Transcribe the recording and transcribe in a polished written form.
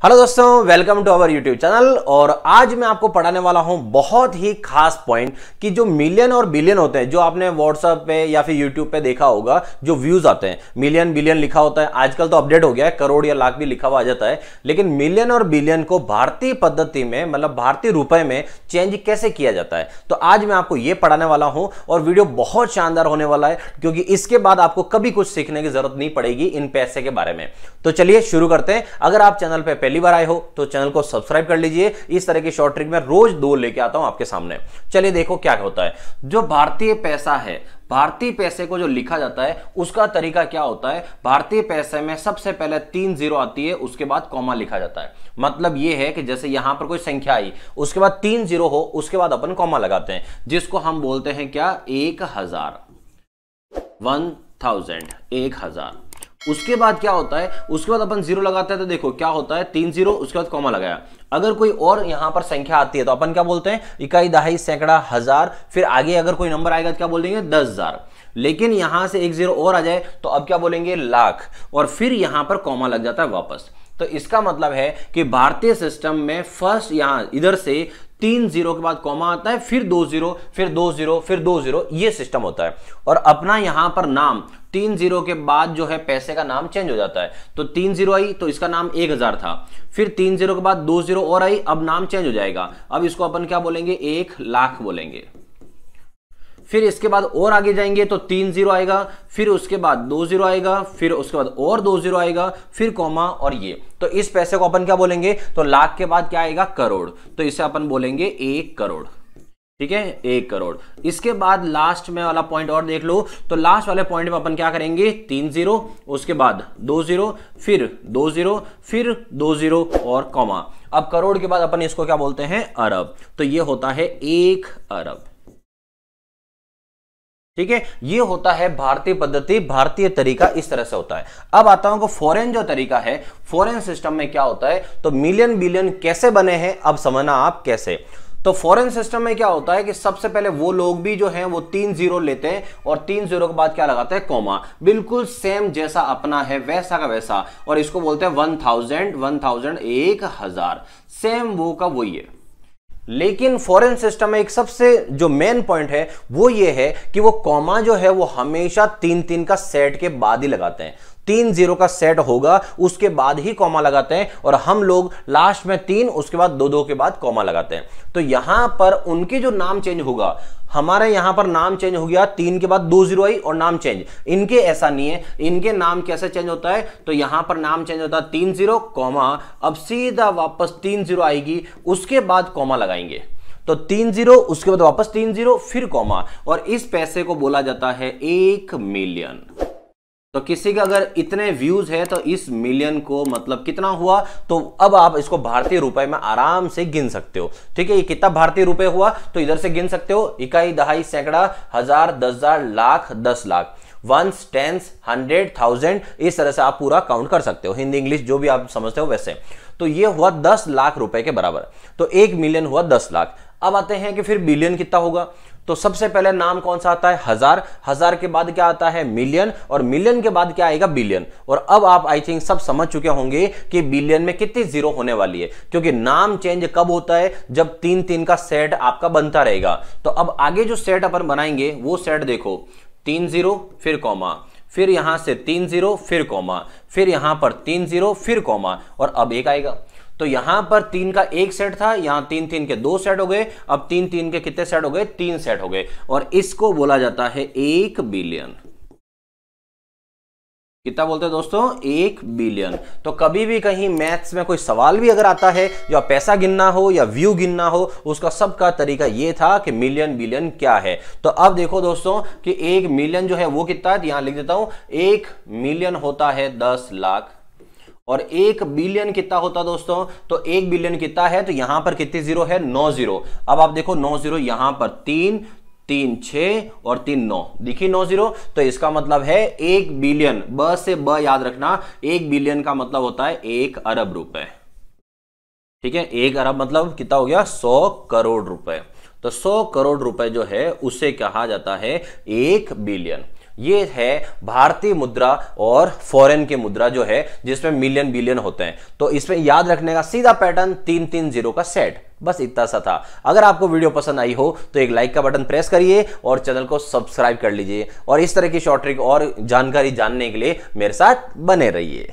Hello दोस्तों, welcome to our YouTube channel. और आज मैं आपको पढ़ाने वाला हूं बहुत ही खास पॉइंट कि जो मिलियन और बिलियन होते हैं, जो आपने व्हाट्सएप पे या फिर यूट्यूब पे देखा होगा, जो व्यूज आते हैं मिलियन बिलियन लिखा होता है। आजकल तो अपडेट हो गया है, करोड़ या लाख भी लिखा हुआ आ जाता है। लेकिन मिलियन और बिलियन को भारतीय पद्धति में, मतलब भारतीय रुपए में चेंज कैसे किया जाता है, तो आज मैं आपको यह पढ़ाने वाला हूं। और वीडियो बहुत शानदार होने वाला है, क्योंकि इसके बाद आपको कभी कुछ सीखने की जरूरत नहीं पड़ेगी इन पैसे के बारे में। तो चलिए शुरू करते हैं। अगर आप चैनल पे पहली बार आए हो तो चैनल को सब्सक्राइब कर लीजिए। इस तरह की शॉर्ट ट्रिक में रोज दो लेके आता हूं आपके सामने। चलिए देखो क्या होता है। जो भारतीय पैसा है, भारतीय पैसे को जो लिखा जाता है उसका तरीका क्या होता है। भारतीय पैसे में सबसे पहले 3 जीरो आती है, उसके बाद कॉमा लिखा जाता है। मतलब यह है कि जैसे यहां पर कोई संख्या आई, उसके बाद 3 जीरो हो, उसके बाद अपन कॉमा लगाते हैं, जिसको हम बोलते हैं क्या, 1000, 1000। उसके बाद क्या होता है, उसके बाद अपन जीरो लगाते हैं तो देखो क्या होता है, 3 जीरो, उसके बाद कॉमा लगाया। अगर कोई और यहां पर संख्या आती है तो अपन क्या बोलते हैं, इकाई, दहाई, सैकड़ा, हजार। फिर आगे अगर कोई नंबर आएगा तो क्या बोलेंगे, 10,000। लेकिन यहां से एक जीरो और आ जाए तो अब क्या बोलेंगे, लाख। और फिर यहां पर कॉमा लग जाता है वापस। तो इसका मतलब है कि भारतीय सिस्टम में फर्स्ट यहां इधर से 3 जीरो के बाद कॉमा आता है, फिर 2 जीरो, फिर 2 जीरो, फिर 2 जीरो, ये सिस्टम होता है। और अपना यहां पर नाम 3 जीरो के बाद जो है पैसे का नाम चेंज हो जाता है। तो 3 जीरो आई तो इसका नाम 1000 था, फिर 3 जीरो के बाद 2 जीरो और आई, अब नाम चेंज हो जाएगा। अब इसको अपन क्या बोलेंगे, 1 लाख बोलेंगे। फिर इसके बाद और आगे जाएंगे तो 3 जीरो आएगा, फिर उसके बाद 2 जीरो आएगा, फिर उसके बाद और 2 जीरो आएगा, फिर कॉमा और ये। तो इस पैसे को अपन क्या बोलेंगे, तो लाख के बाद क्या आएगा, करोड़। तो इसे अपन बोलेंगे 1 करोड़। ठीक है, 1 करोड़। इसके बाद लास्ट में वाला पॉइंट और देख लो। तो लास्ट वाले पॉइंट में अपन क्या करेंगे, 3 जीरो, उसके बाद 2 जीरो, फिर 2 जीरो, फिर 2 जीरो और कॉमा। अब करोड़ के बाद अपन इसको क्या बोलते हैं, अरब। तो ये होता है 1 अरब। ठीक है, ये होता है भारतीय पद्धति, भारतीय तरीका इस तरह से होता है। अब आता हूं कि फॉरेन जो तरीका है, फॉरेन सिस्टम में क्या होता है। तो मिलियन बिलियन कैसे बने हैं, अब समझना आप कैसे। तो फॉरेन सिस्टम में क्या होता है कि सबसे पहले वो लोग भी जो हैं वो 3 जीरो लेते हैं, और 3 जीरो के बाद क्या लगाते हैं, कॉमा। बिल्कुल सेम जैसा अपना है वैसा का वैसा। और इसको बोलते हैं 1000, 1000, 1000, सेम वो का वही है। लेकिन फॉरेन सिस्टम में एक सबसे जो मेन पॉइंट है वो ये है कि वो कॉमा जो है वो हमेशा 3-3 का सेट के बाद ही लगाते हैं। 3 जीरो का सेट होगा, उसके बाद ही कॉमा लगाते हैं। और हम लोग लास्ट में 3, उसके बाद 2-2 के बाद कॉमा लगाते हैं। तो यहां पर उनके जो नाम चेंज होगा, हमारे यहां पर नाम चेंज हो गया, 3 के बाद 2 जीरो आई और नाम चेंज। इनके ऐसा नहीं है। इनके नाम कैसे चेंज होता है, तो यहां पर नाम चेंज होता है 3 जीरो कॉमा, अब सीधा वापस 3 जीरो आएगी, उसके बाद कॉमा लगाएंगे। तो 3 जीरो, उसके बाद वापस 3 जीरो, फिर कॉमा। और इस पैसे को बोला जाता है 1 मिलियन। तो किसी का अगर इतने व्यूज है तो इस मिलियन को मतलब कितना हुआ, तो अब आप इसको भारतीय रुपए में आराम से गिन सकते हो। ठीक है, ये कितना भारतीय रुपए हुआ तो इधर से गिन सकते हो, इकाई, दहाई, सैकड़ा, हजार, 10,000, लाख, 10 लाख, वंस, टेंस, 100, 1000, इस तरह से आप पूरा काउंट कर सकते हो। हिंदी इंग्लिश जो भी आप समझते हो वैसे। तो ये हुआ 10 लाख रुपए के बराबर। तो 1 मिलियन हुआ 10 लाख। अब आते हैं कि फिर बिलियन कितना होगा। तो सबसे पहले नाम कौन सा आता है, 1000, 1000 के बाद क्या आता है, मिलियन, और मिलियन के बाद क्या आएगा, बिलियन। और अब आप आई थिंक सब समझ चुके होंगे कि बिलियन में कितनी जीरो होने वाली है, क्योंकि नाम चेंज कब होता है, जब 3-3 का सेट आपका बनता रहेगा। तो अब आगे जो सेट अपन बनाएंगे वो सेट देखो, 3 जीरो, फिर कॉमा, फिर यहां से 3 जीरो, फिर कॉमा, फिर यहां पर 3 जीरो, फिर कॉमा, और अब 1 आएगा। तो यहां पर 3 का 1 सेट था, यहां 3-3 के 2 सेट हो गए, अब 3-3 के कितने सेट हो गए, 3 सेट हो गए। और इसको बोला जाता है 1 बिलियन। कितना बोलते हैं दोस्तों, 1 बिलियन। तो कभी भी कहीं मैथ्स में कोई सवाल भी अगर आता है, या पैसा गिनना हो या व्यू गिनना हो, उसका सबका तरीका ये था कि मिलियन बिलियन क्या है। तो अब देखो दोस्तों कि 1 मिलियन जो है वो कितना है, यहां लिख देता हूं, 1 मिलियन होता है 10 लाख। और 1 बिलियन कितना होता दोस्तों, तो 1 बिलियन कितना है, तो यहां पर कितनी जीरो है, 9 जीरो। अब आप देखो 9 जीरो, यहां पर 3, 3 6 और 3 9, दिखी 9 जीरो। तो इसका मतलब है 1 बिलियन, ब से ब याद रखना, 1 बिलियन का मतलब होता है 1 अरब रुपए। ठीक है, 1 अरब मतलब कितना हो गया, 100 करोड़ रुपए। तो 100 करोड़ रुपए जो है उसे कहा जाता है 1 बिलियन। ये है भारतीय मुद्रा और फॉरेन की मुद्रा जो है जिसमें मिलियन बिलियन होते हैं। तो इसमें याद रखने का सीधा पैटर्न 3 0 का सेट, बस इतना सा था। अगर आपको वीडियो पसंद आई हो तो एक लाइक का बटन प्रेस करिए और चैनल को सब्सक्राइब कर लीजिए और इस तरह की शॉर्ट ट्रिक और जानकारी जानने के लिए मेरे साथ बने रहिए।